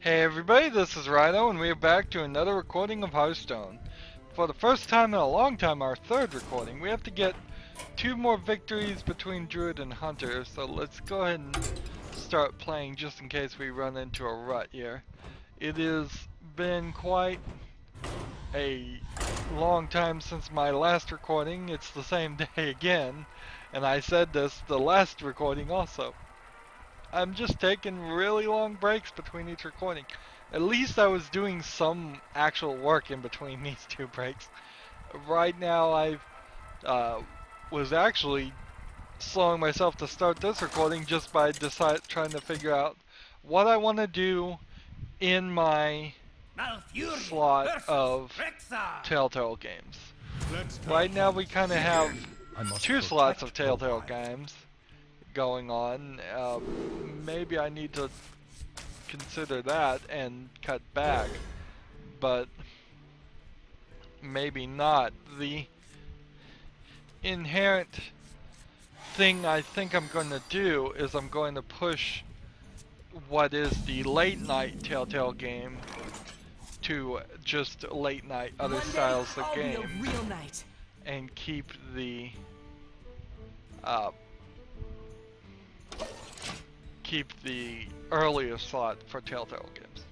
Hey everybody, this is Rydo, and we are back to another recording of Hearthstone. For the first time in a long time, our third recording. We have to get 2 more victories between Druid and Hunter, so let's go ahead and start playing just in case we run into a rut here. It has been quite a long time since my last recording. It's the same day again, and I said this the last recording also. I'm just taking really long breaks between each recording. At least I was doing some actual work in between these 2 breaks. Right now I was actually slowing myself to start this recording just by trying to figure out what I want to do in my slot of Telltale games. Right now we kind of have 2 slots of Telltale games going on. Maybe I need to consider that and cut back, but maybe not. The inherent thing I think I'm going to do is I'm going to push what is the late night Telltale game to just late night other styles of games and keep the earlier slot for Telltale games.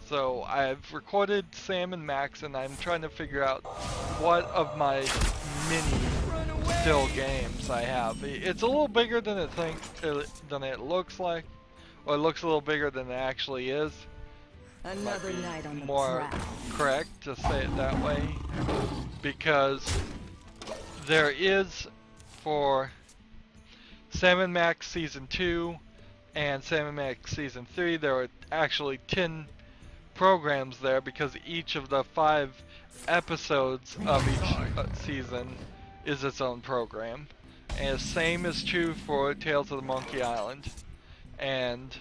So I've recorded Sam and Max, and I'm trying to figure out what of my mini still games I have. It's a little bigger than it looks like, or it looks a little bigger than it actually is. Another night on the more correct to say it that way, because there is, for Sam and Max Season 2 and Sam & Max Season 3, there are actually 10 programs there, because each of the 5 episodes of each season is its own program. And the same is true for Tales of the Monkey Island, and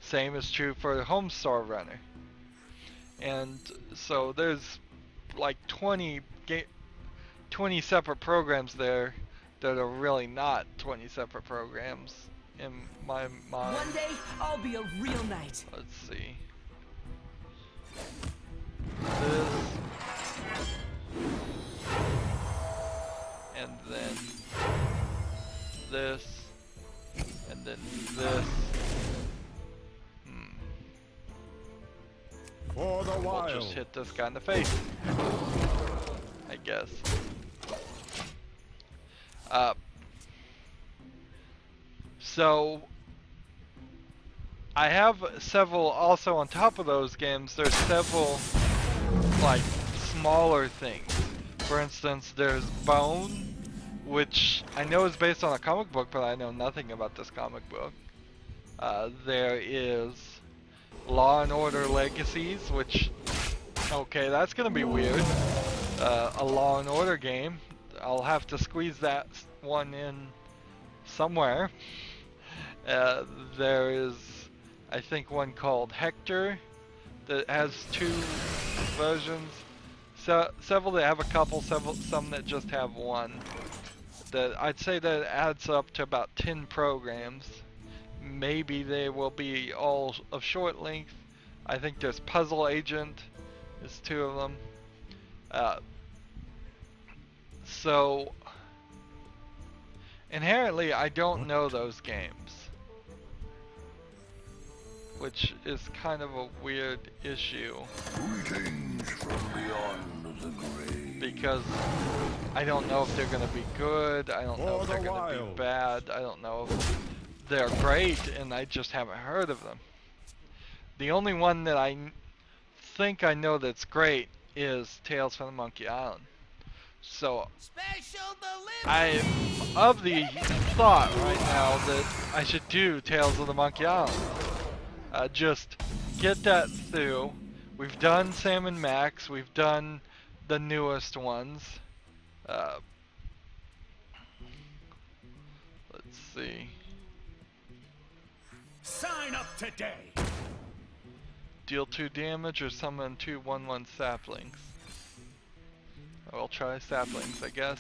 same is true for Homestar Runner. And so there's like 20 separate programs there that are really not 20 separate programs in my mind. One day I'll be a real knight. Let's see. This. And then this. And then this. For the wild. We'll just hit this guy in the face, I guess. So I have several, also on top of those games, there's several like smaller things. For instance, there's Bone, which I know is based on a comic book, but I know nothing about this comic book. There is Law and Order Legacies, which, okay, that's gonna be weird. A Law and Order game. I'll have to squeeze that one in somewhere. There is, I think, one called Hector that has 2 versions. Several that have a couple, some that just have one. That I'd say that adds up to about 10 programs. Maybe they will be all of short length. I think there's Puzzle Agent. There's 2 of them. So inherently, I don't know those games, which is kind of a weird issue. Greetings from beyond the grave. Because I don't know if they're going to be good. I don't know if they're going to be bad. I don't know if they're great, and I just haven't heard of them. The only one that I think I know that's great is Tales from the Monkey Island. So I'm of the thought right now that I should do Tales of the Monkey Island. Just get that through. We've done Sam and Max. We've done the newest ones. Let's see. Sign up today. Deal 2 damage or summon 2 1/1 saplings. I'll try saplings, I guess.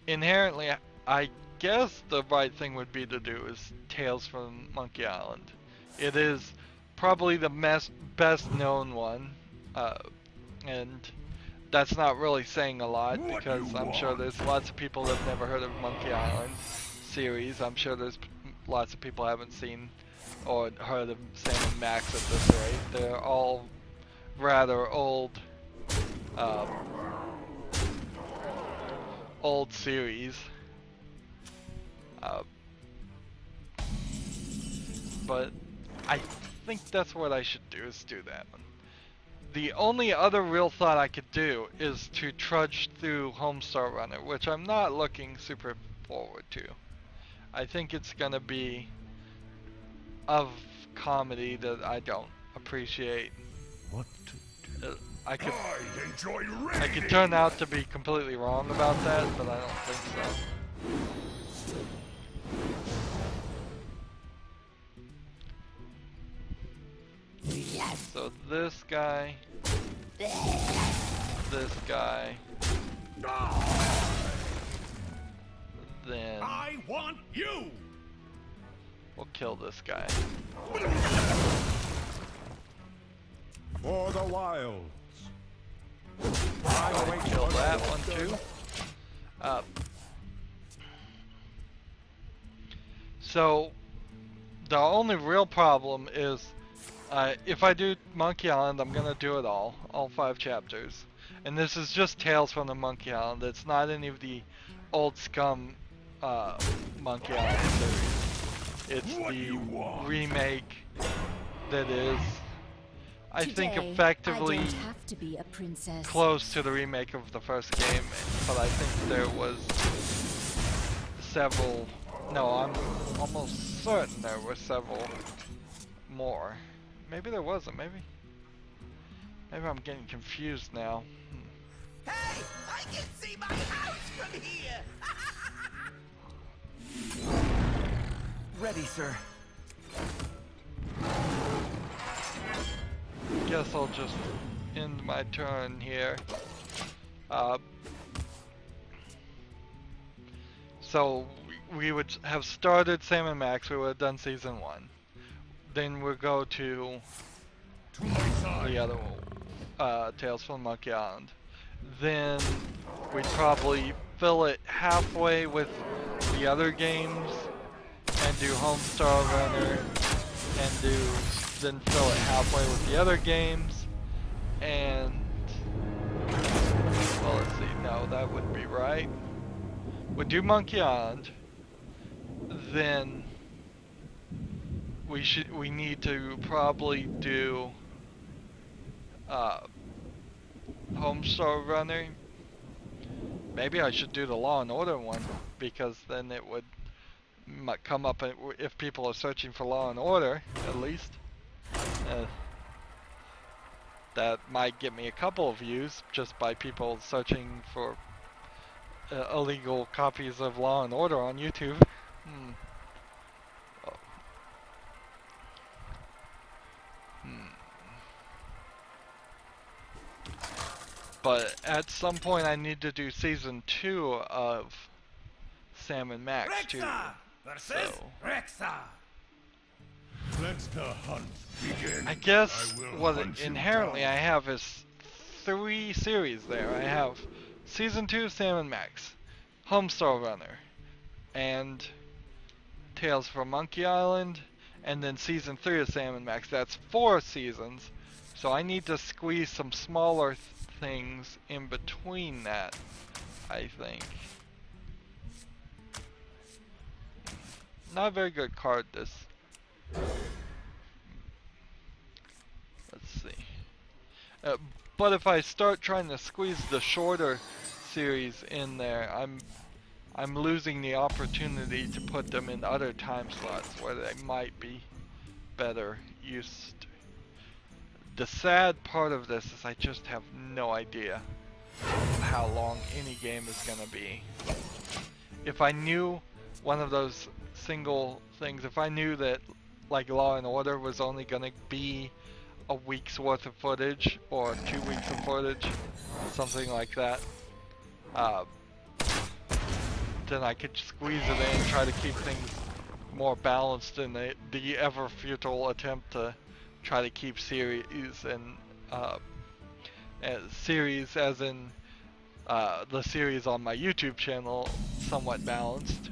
Inherently, I guess the right thing would be to do is Tales from Monkey Island. It is probably the best known one, and that's not really saying a lot because I'm sure there's lots of people that have never heard of Monkey Island series. I'm sure there's lots of people haven't seen or heard of Sam and Max at this rate. They're all rather old, old series. But I think that's what I should do, is do that one. The only other real thought I could do is to trudge through Homestar Runner, which I'm not looking super forward to. I think it's gonna be of comedy that I don't appreciate. What to do? I could enjoy I could turn out to be completely wrong about that, but I don't think so. So this guy, this guy, then I want you. we'll kill this guy. For the wilds. Kill that one too. So the only real problem is if I do Monkey Island, I'm gonna do it all 5 chapters. And this is just Tales from the Monkey Island. It's not any of the old Scum Monkey Island series. It's the remake that is, I think, effectively I don't have to be a princess. close to the remake of the first game, but I think there was several, no, I'm almost certain there were several more. Maybe there wasn't, maybe I'm getting confused now. Hey, I can see my house from here. Ready, sir. Guess I'll just end my turn here. So we would have started Sam and Max, we would have done season 1. Then we'll go to the other Tales from Monkey Island. Then we'd probably fill it halfway with the other games and do Homestar Runner and then fill it halfway with the other games and well, let's see, no, that wouldn't be right. We'd do Monkey Island, then we need to probably do Homestar Runner. Maybe I should do the Law and Order one, because then it would come up if people are searching for Law and Order, at least. That might get me a couple of views just by people searching for illegal copies of Law and Order on YouTube. But at some point I need to do season 2 of Sam and Max too. versus So Rexa. Let the hunt begin. I guess I will what hunt you inherently down. I have is 3 series there. I have season 2 Sam and Max, Homestar Runner, and Tales from Monkey Island, and then season 3 of Sam and Max. That's 4 seasons. So I need to squeeze some smaller things in between that, I think. Not a very good card, this. Let's see. But if I start trying to squeeze the shorter series in there, I'm losing the opportunity to put them in other time slots where they might be better used. The sad part of this is I just have no idea how long any game is gonna be. If I knew one of those single things, if I knew that like Law and Order was only gonna be a week's worth of footage or 2 weeks of footage, something like that, then I could squeeze it in and try to keep things more balanced in the ever futile attempt to try to keep series series as in the series on my YouTube channel somewhat balanced.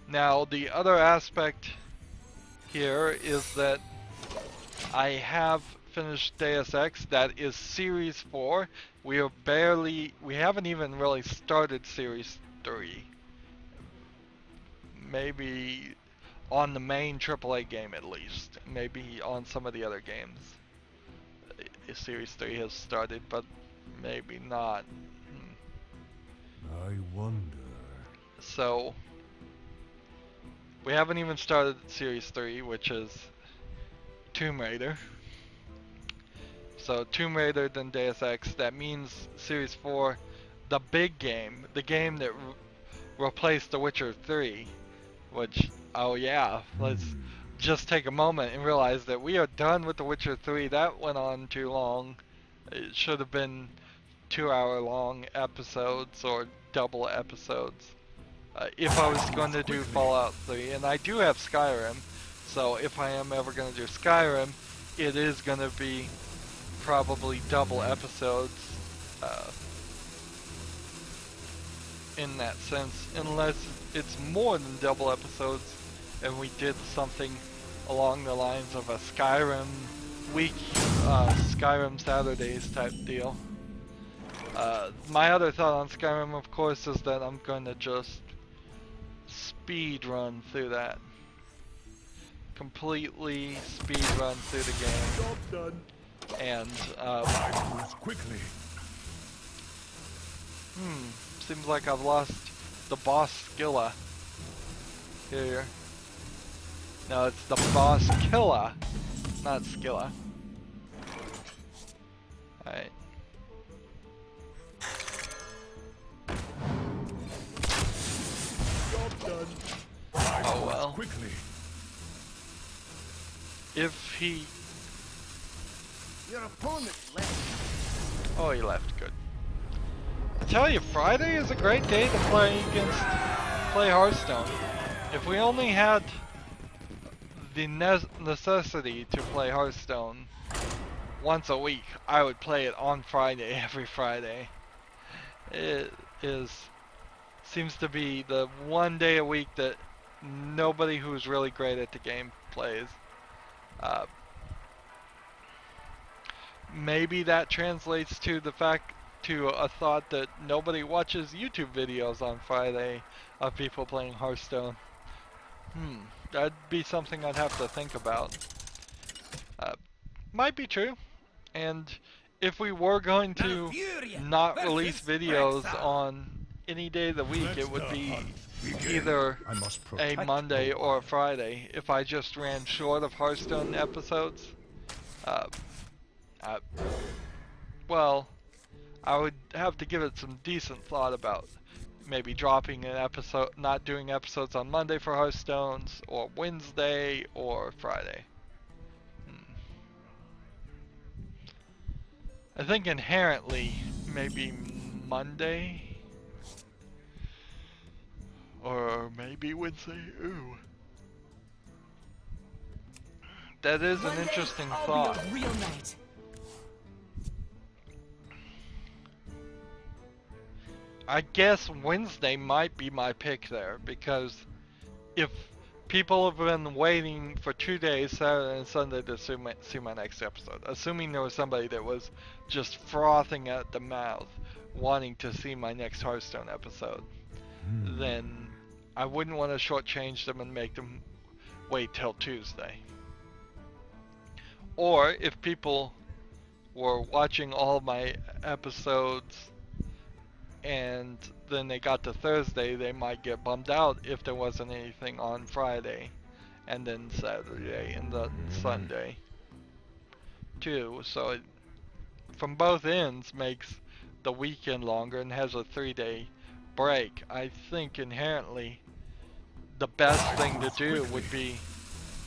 Now the other aspect here is that I have finished Deus Ex. That is Series 4. We haven't even really started Series 3. Maybe on the main AAA game at least. Maybe on some of the other games. Series 3 has started, but maybe not. I wonder. So, we haven't even started Series 3, which is Tomb Raider. So, Tomb Raider, then Deus Ex. That means Series 4, the big game, the game that replaced The Witcher 3, which, oh yeah, let's just take a moment and realize that we are done with The Witcher 3. That went on too long. It should have been 2-hour long episodes or double episodes. If I was going to do Fallout 3, and I do have Skyrim, so if I am ever going to do Skyrim, it is going to be probably double episodes in that sense, unless it's more than double episodes and we did something along the lines of a Skyrim week, Skyrim Saturdays type deal. My other thought on Skyrim, of course, is that I'm going to just speed run through that. Completely speed run through the game. Job done. And, Quickly. seems like I've lost the boss Skilla. Here. No, it's the boss Killa, not Skilla. Alright. Job done. Oh well. Quickly. If he... Your opponent left. Oh, he left. Good. I tell you, Friday is a great day to play Hearthstone. If we only had the necessity to play Hearthstone once a week, I would play it on Friday, every Friday. It seems to be the one day a week that nobody who's really great at the game plays. Maybe that translates to a thought that nobody watches YouTube videos on Friday of people playing Hearthstone. That'd be something I'd have to think about. Might be true. And if we were going to not release videos on any day of the week, it would be either a Monday or a Friday. If I just ran short of Hearthstone episodes, well, I would have to give it some decent thought about maybe dropping an episode, not doing episodes on Monday for Hearthstones, or Wednesday, or Friday. I think inherently, maybe Monday, or maybe Wednesday. Ooh. That is an interesting thought. Be a real night. I guess Wednesday might be my pick there, because if people have been waiting for 2 days, Saturday and Sunday, to see my next episode, assuming there was somebody that was just frothing at the mouth wanting to see my next Hearthstone episode, then I wouldn't want to shortchange them and make them wait till Tuesday. Or if people were watching all my episodes and then they got to Thursday, they might get bummed out if there wasn't anything on Friday, and then Saturday and the Sunday too. So it, from both ends, makes the weekend longer and has a 3-day break. I think inherently the best thing to do would be,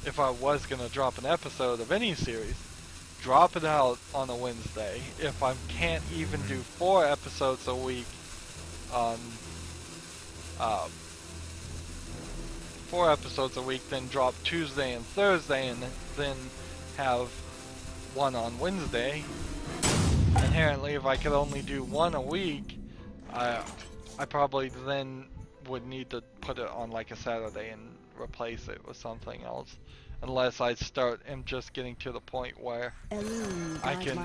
if I was going to drop an episode of any series, drop it out on a Wednesday. If I can't even do 4 episodes a week on 4 episodes a week, then drop Tuesday and Thursday, and then have one on Wednesday. Inherently, if I could only do 1 a week, I probably then would need to put it on like a Saturday and replace it with something else. Unless I am just getting to the point where I can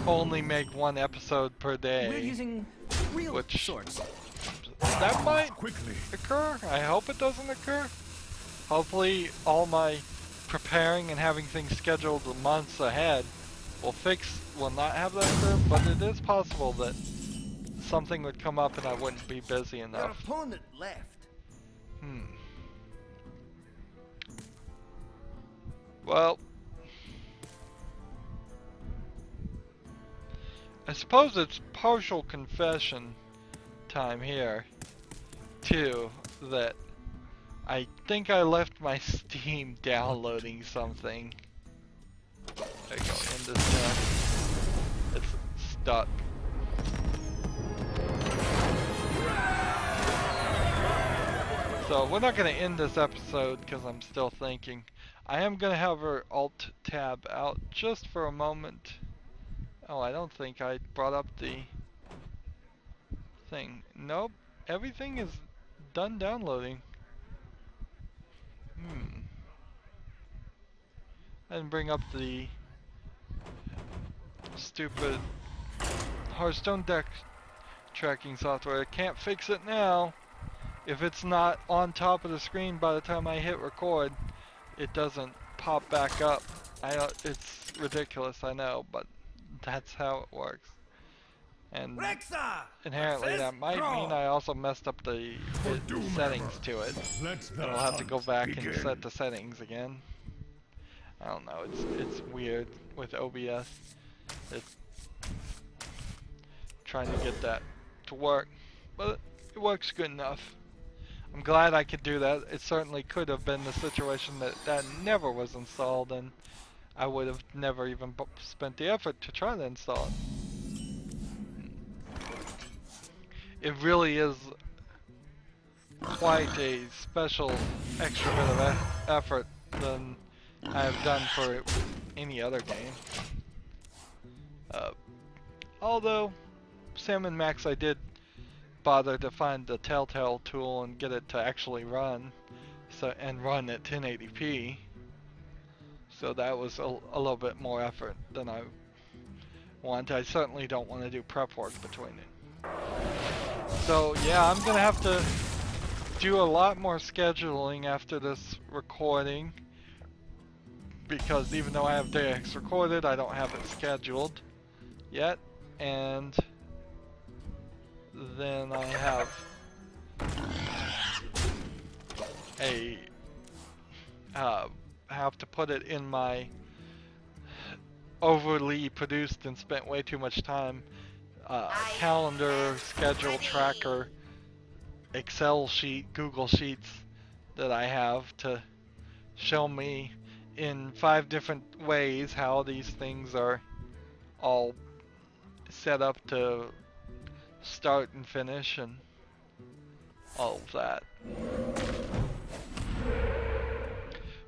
only make 1 episode per day. We're using real which swords. that might Quickly. occur. I hope it doesn't occur. Hopefully all my preparing and having things scheduled months ahead will not have that occur, but it is possible that something would come up and I wouldn't be busy Your enough. opponent left. Well, I suppose it's partial confession time here, too, that I think I left my Steam downloading something. There you go, end this now. It's stuck. So we're not going to end this episode because I'm still thinking. I am going to have our Alt tab out just for a moment. Oh, I don't think I brought up the thing. Nope, everything is done downloading. I didn't bring up the stupid Hearthstone deck tracking software. I can't fix it now. If it's not on top of the screen by the time I hit record, it doesn't pop back up. It's ridiculous, I know, but that's how it works. And inherently that might mean I also messed up the settings to it. And I'll have to go back and set the settings again. I don't know, it's weird with OBS. It's trying to get that to work, but it works good enough. I'm glad I could do that. It certainly could have been the situation that never was installed, and I would have never even spent the effort to try to install it. It really is quite a special extra bit of effort than I have done for any other game. Although Sam and Max, I did bother to find the Telltale tool and get it to actually run, and run at 1080p. So that was a little bit more effort than I want. I certainly don't want to do prep work between it. So yeah, I'm gonna have to do a lot more scheduling after this recording, because even though I have DX recorded, I don't have it scheduled yet, and then I have have to put it in my overly produced and spent way too much time calendar, schedule tracker, Excel sheet, Google Sheets that I have to show me in 5 different ways how these things are all set up to start and finish and all of that.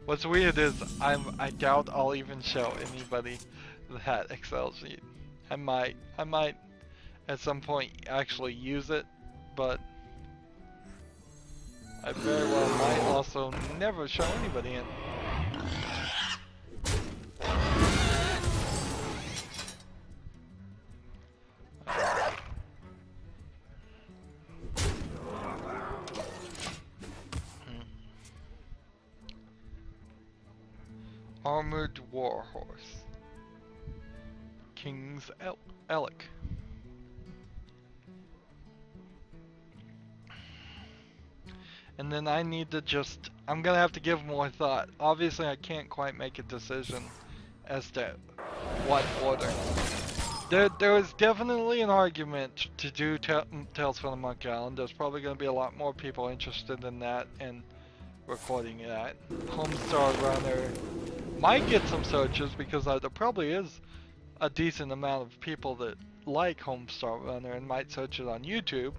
What's weird is I doubt I'll even show anybody that Excel sheet. I might at some point actually use it, but I very well might also never show anybody it. Armored Warhorse. King's Elk. And then I need to I'm gonna have to give more thought. Obviously I can't quite make a decision as to what order. There is definitely an argument to do Tales from the Monkey Island. There's probably gonna be a lot more people interested in that and recording that. Homestar Runner might get some searches because there probably is a decent amount of people that like Homestar Runner and might search it on YouTube.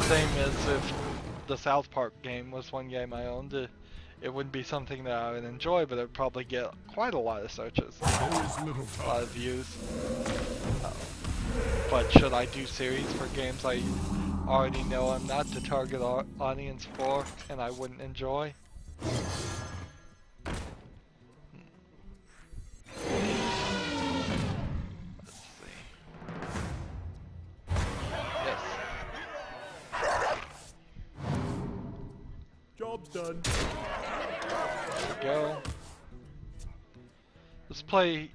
Same as if the South Park game was one game I owned. It wouldn't be something that I would enjoy, but it would probably get quite a lot of searches, There is little a lot of time. views. But should I do series for games I already know I'm not the target audience for and I wouldn't enjoy? Let's see. Yes. Job's done. There we go. Let's play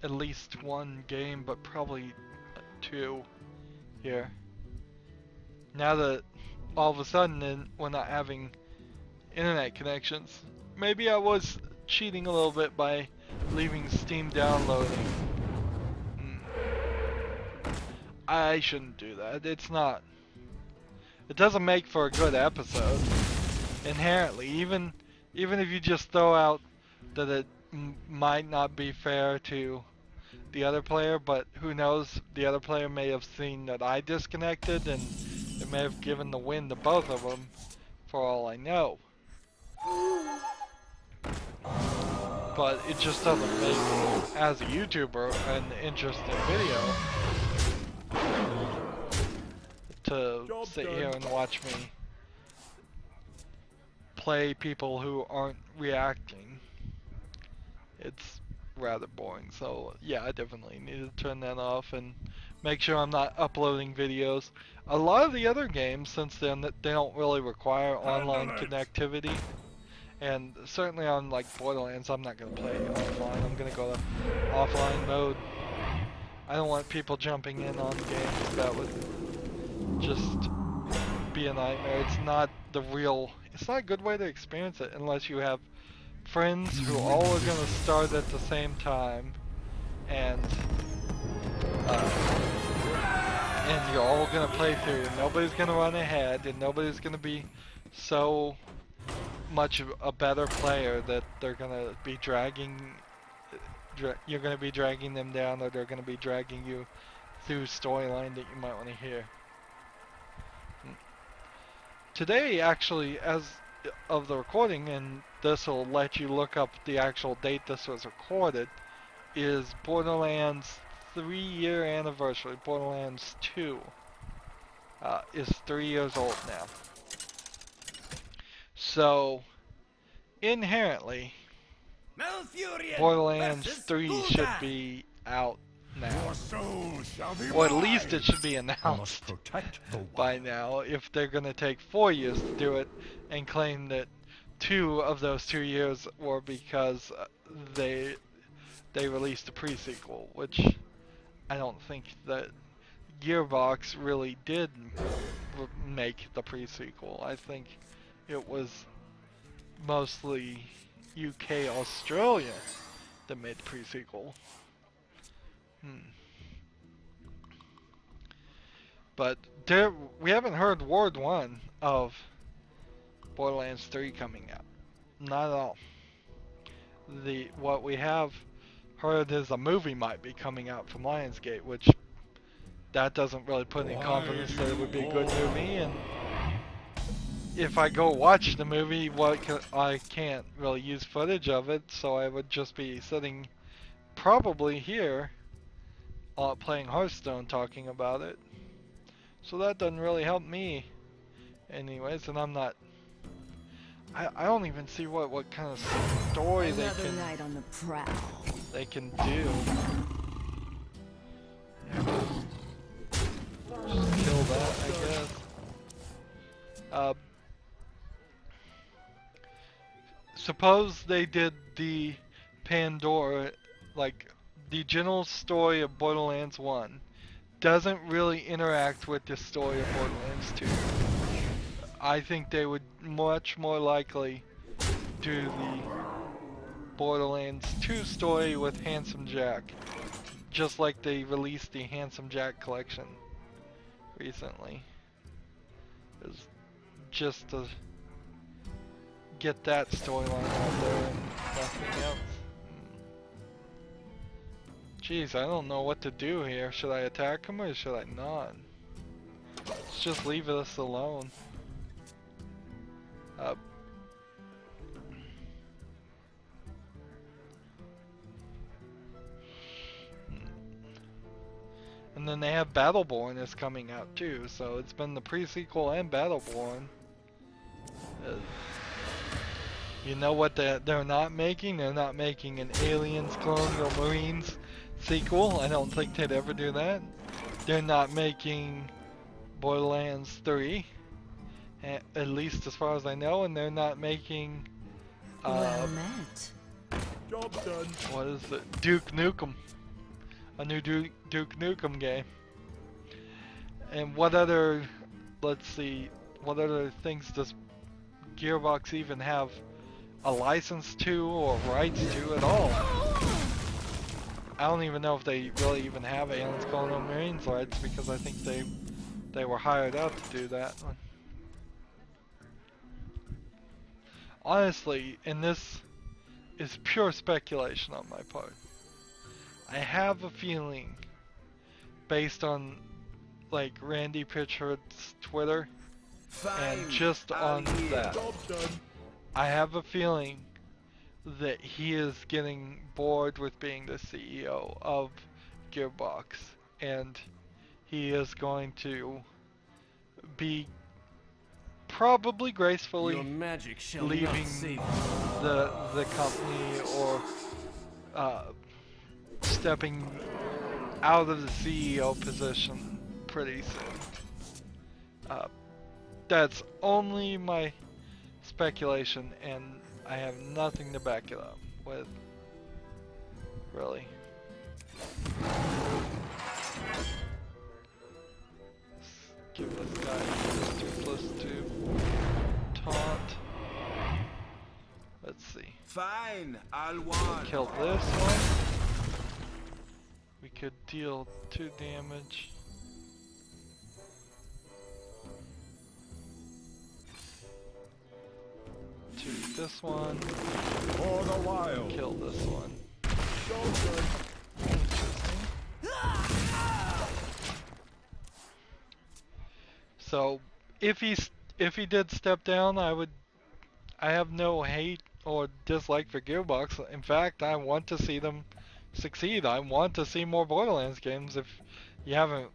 at least one game, but probably two here. Now that all of a sudden we're not having internet connections. Maybe I was cheating a little bit by leaving Steam downloading. I shouldn't do that. It's not. It doesn't make for a good episode. Inherently, even if you just throw out that it might not be fair to the other player, but who knows, the other player may have seen that I disconnected and it may have given the win to both of them, for all I know. But it just doesn't make, as a YouTuber, an interesting video to sit here and watch me play people who aren't reacting. It's rather boring, so yeah, I definitely need to turn that off and make sure I'm not uploading videos. A lot of the other games, since then, they don't really require online connectivity, and certainly on like Borderlands, I'm not gonna play online. I'm gonna go to offline mode. I don't want people jumping in on games. That would just be a nightmare. It's not the real. It's not a good way to experience it unless you have friends who all are gonna start at the same time, and you're all gonna play through. Nobody's gonna run ahead, and nobody's gonna be so much a better player that they're gonna be dragging. You're gonna be dragging them down, or they're gonna be dragging you through storyline that you might want to hear. Today, actually, as of the recording, and this will let you look up the actual date this was recorded, is Borderlands 3-year anniversary. Borderlands 2 is 3 years old now. So, inherently, Borderlands 3 should be out now. Your soul shall be Or at mine. least it should be I must announced protect the by now, if they're gonna take 4 years to do it and claim that 2 of those 2 years were because they released a pre-sequel, which I don't think that Gearbox really did make the pre-sequel. I think it was mostly UK, Australia that made the pre-sequel. But we haven't heard word 1 of Borderlands 3 coming out. Not at all. What we have heard is a movie might be coming out from Lionsgate, which that doesn't really put any confidence that it would be a good movie. And if I go watch the movie, I can't really use footage of it, so I would just be sitting probably here playing Hearthstone talking about it. So that doesn't really help me anyways, and I'm not. I don't even see what kind of story Another night on the prowl. they can do. Just kill that, I guess. Suppose they did the Pandora, like the general story of Borderlands 1 doesn't really interact with the story of Borderlands 2. I think they would much more likely do the Borderlands 2 story with Handsome Jack, just like they released the Handsome Jack collection recently. It's just to get that storyline out there and nothing else. Jeez, I don't know what to do here. Should I attack him or should I not? Let's just leave us alone. And then they have Battleborn is coming out too, so it's been the pre-sequel and Battleborn. You know what they're not making? They're not making an Aliens Colonial Marines sequel. I don't think they'd ever do that. They're not making Borderlands 3, at least as far as I know, and they're not making Well met. Job done. what is it? Duke Nukem. A new Duke Nukem game. And what other, let's see, what other things does Gearbox even have a license to or rights to at all? I don't even know if they really even have Aliens Colonial Marines rights, because I think they were hired out to do that. Honestly, and this is pure speculation on my part, I have a feeling, based on like Randy Pitchford's Twitter and just on that, Job done. I have a feeling that he is getting bored with being the CEO of Gearbox, and he is going to be probably gracefully Your magic shall leaving not save the company, or stepping out of the CEO position pretty soon. That's only my speculation, and I have nothing to back it up with, really. Let's give this guy +2/+2 taunt. Let's see. Fine, I'll want. Kill this one. We could deal 2 damage. To this one. For the wild. Kill this one. Job done. Interesting. So if he did step down, I have no hate or dislike for Gearbox. In fact, I want to see them succeed. I want to see more Borderlands games. If you haven't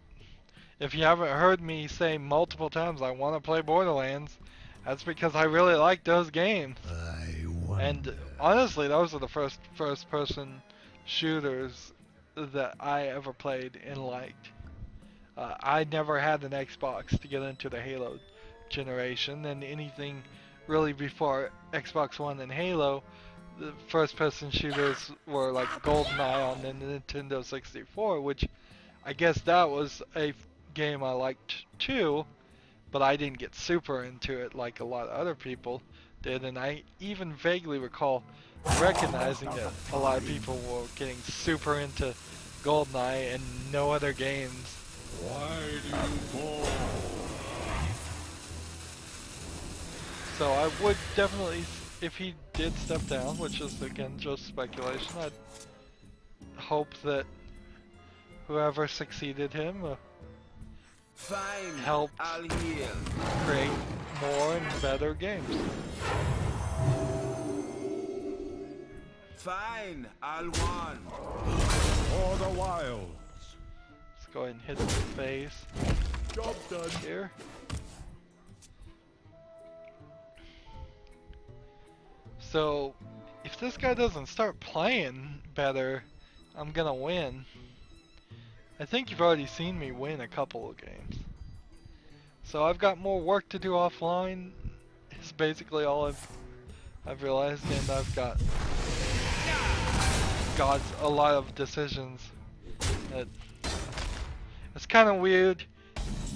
heard me say multiple times I want to play Borderlands, that's because I really like those games. And honestly, those are the first person shooters that I ever played and liked. I never had an Xbox to get into the Halo generation, and anything really before Xbox One and Halo, the first person shooters were like GoldenEye on the Nintendo 64, which I guess that was a game I liked too, but I didn't get super into it like a lot of other people did, and I even vaguely recall recognizing that a lot of people were getting super into GoldenEye and no other games. Why do you fall? So I would definitely, if he did step down, which is again just speculation, I'd hope that whoever succeeded him Fine, helped I'll heal. create more and better games. Fine, I'll want. For the wild. Let's go ahead and hit the face Job done. here. So, if this guy doesn't start playing better, I'm gonna win. I think you've already seen me win a couple of games. So I've got more work to do offline, is basically all I've realized, and I've got a lot of decisions that it's kind of weird.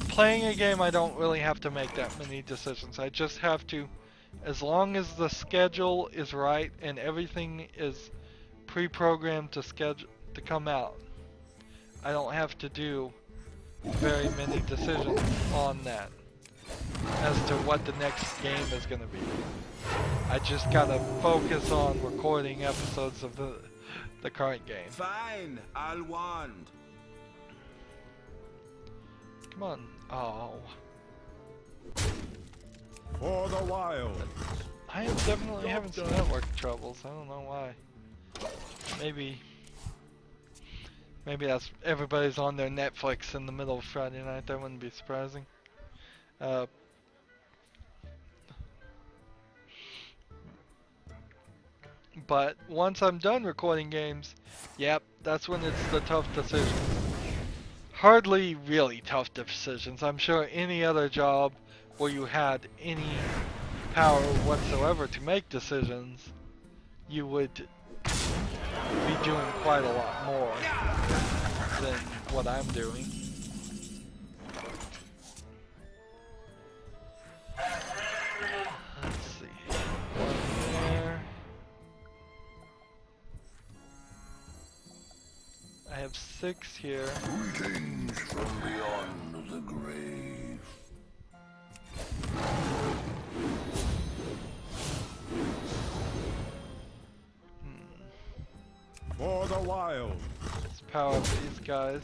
Playing a game, I don't really have to make that many decisions. I just have to, as long as the schedule is right and everything is pre-programmed to come out, I don't have to do very many decisions on that as to what the next game is going to be. I just gotta focus on recording episodes of the current game. Fine, I'll wand. Come on. Oh. For the wilds. I am definitely having some network troubles. I don't know why. Maybe that's everybody's on their Netflix in the middle of Friday night. That wouldn't be surprising. But once I'm done recording games, yep, that's when it's the tough decisions. Hardly really tough decisions. I'm sure any other job where you had any power whatsoever to make decisions, you would be doing quite a lot more than what I'm doing. Let's see. One there. I have 6 here. Greetings from beyond the grave. For the wilds. Let's power up these guys.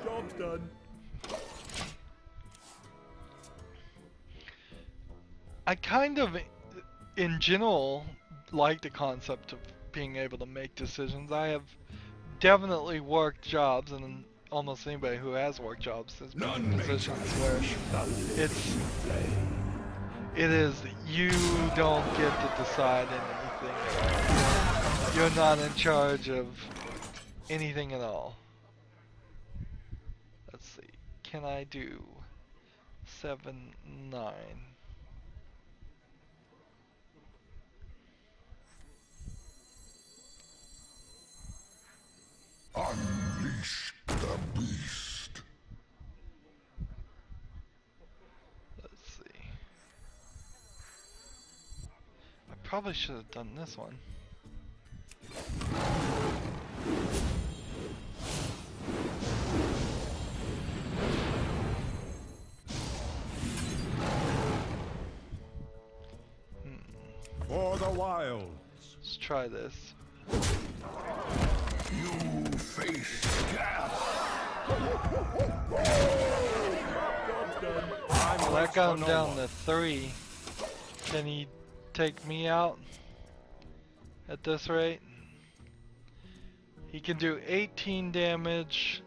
Job's done. I kind of, in general, like the concept of being able to make decisions. I have definitely worked jobs, and almost anybody who has worked jobs has been in positions where it is you don't get to decide anything at all. You're not in charge of anything at all. Let's see. Can I do 7, 9? Unleash the beast. Let's see. I probably should have done this one. For the wilds. Let's try this. You face death. Job's done. Well, that got him down to 3. Can he take me out at this rate? He can do 18 damage,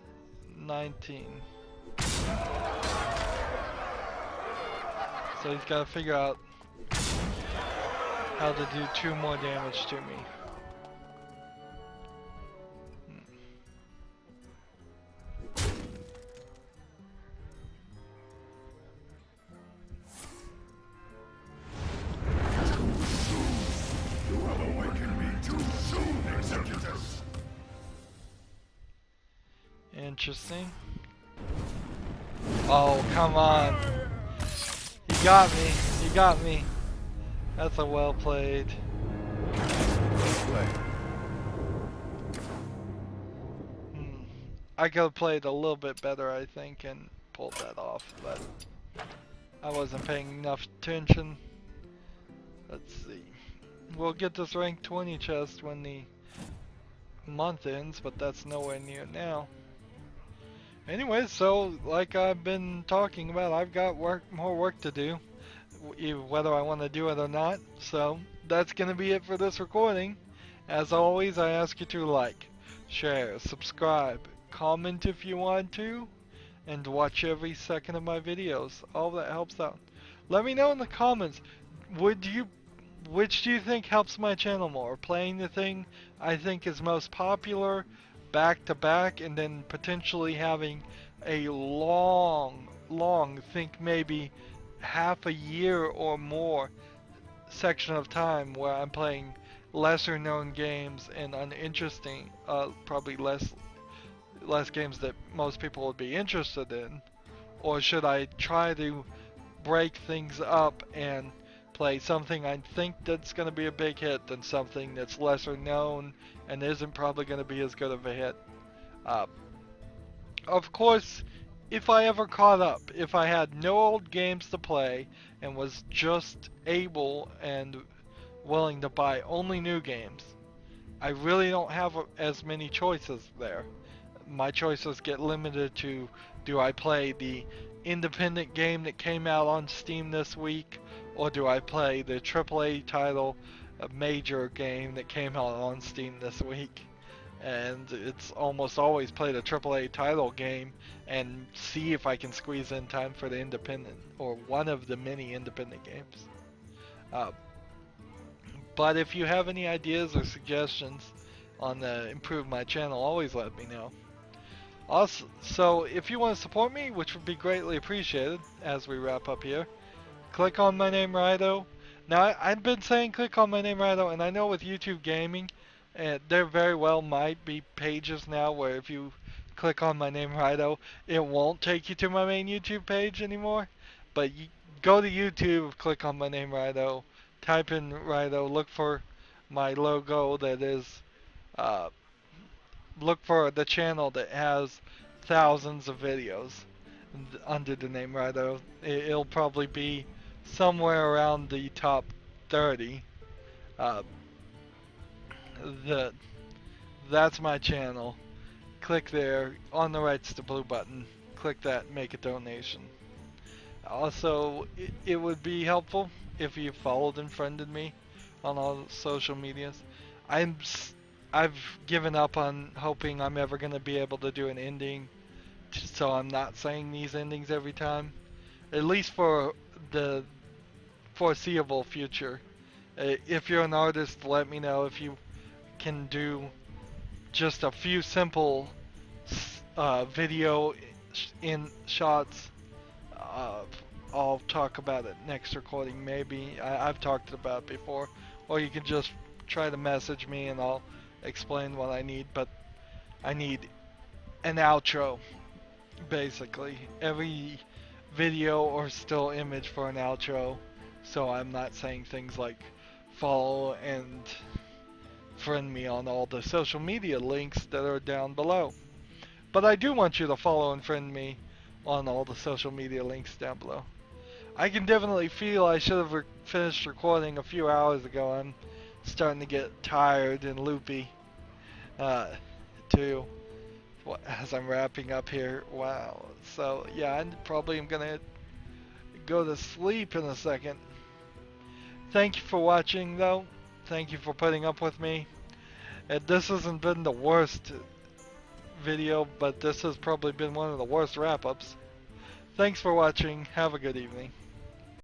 19. So he's got to figure out how to do 2 more damage to me. You have awakened me too soon, Executors. Interesting. Oh, come on. You got me. You got me. That's a well played. I could have played a little bit better, I think, and pulled that off, but I wasn't paying enough attention. Let's see. We'll get this rank 20 chest when the month ends, but that's nowhere near now. Anyway, so like I've been talking about, I've got more work to do, whether I want to do it or not. So that's going to be it for this recording. As always, I ask you to like, share, subscribe, comment if you want to, and watch every second of my videos. All that helps out. Let me know in the comments, which do you think helps my channel more? Playing the thing I think is most popular back to back, and then potentially having a long, think maybe half a year or more section of time where I'm playing lesser known games and uninteresting, probably less games that most people would be interested in? Or should I try to break things up and play something I think that's going to be a big hit than something that's lesser known and isn't probably going to be as good of a hit? Of course, if I ever caught up, if I had no old games to play and was just able and willing to buy only new games, I really don't have as many choices there. My choices get limited to, do I play the independent game that came out on Steam this week, or do I play the AAA title, a major game that came out on Steam this week? And it's almost always play the AAA title game and see if I can squeeze in time for the independent, or one of the many independent games. Uh, but if you have any ideas or suggestions on improve my channel, always let me know. Also, so if you want to support me, which would be greatly appreciated as we wrap up here, click on my name Rydo. Now I've been saying click on my name Rydo, and I know with YouTube Gaming, there very well might be pages now where if you click on my name Rydo, it won't take you to my main YouTube page anymore. But you go to YouTube, click on my name Rydo, type in Rydo, look for my logo that is look for the channel that has thousands of videos under the name Rydo. It'll probably be somewhere around the top 30. Uh, that's my channel. Click there. On the right's the blue button. Click that, make a donation. Also, it would be helpful if you followed and friended me on all social medias. I've given up on hoping I'm ever going to be able to do an ending, so I'm not saying these endings every time, at least for the foreseeable future. If you're an artist, let me know if you can do just a few simple video in shots. I'll talk about it next recording maybe. I've talked about it before. Or you can just try to message me and I'll explain what I need. But I need an outro, basically. Every video or still image for an outro. So I'm not saying things like follow and friend me on all the social media links that are down below. But I do want you to follow and friend me on all the social media links down below. I can definitely feel I should have finished recording a few hours ago. I'm starting to get tired and loopy too as I'm wrapping up here. Wow. So yeah, I probably am gonna go to sleep in a second. Thank you for watching though. Thank you for putting up with me. This hasn't been the worst video, but this has probably been one of the worst wrap-ups. Thanks for watching. Have a good evening.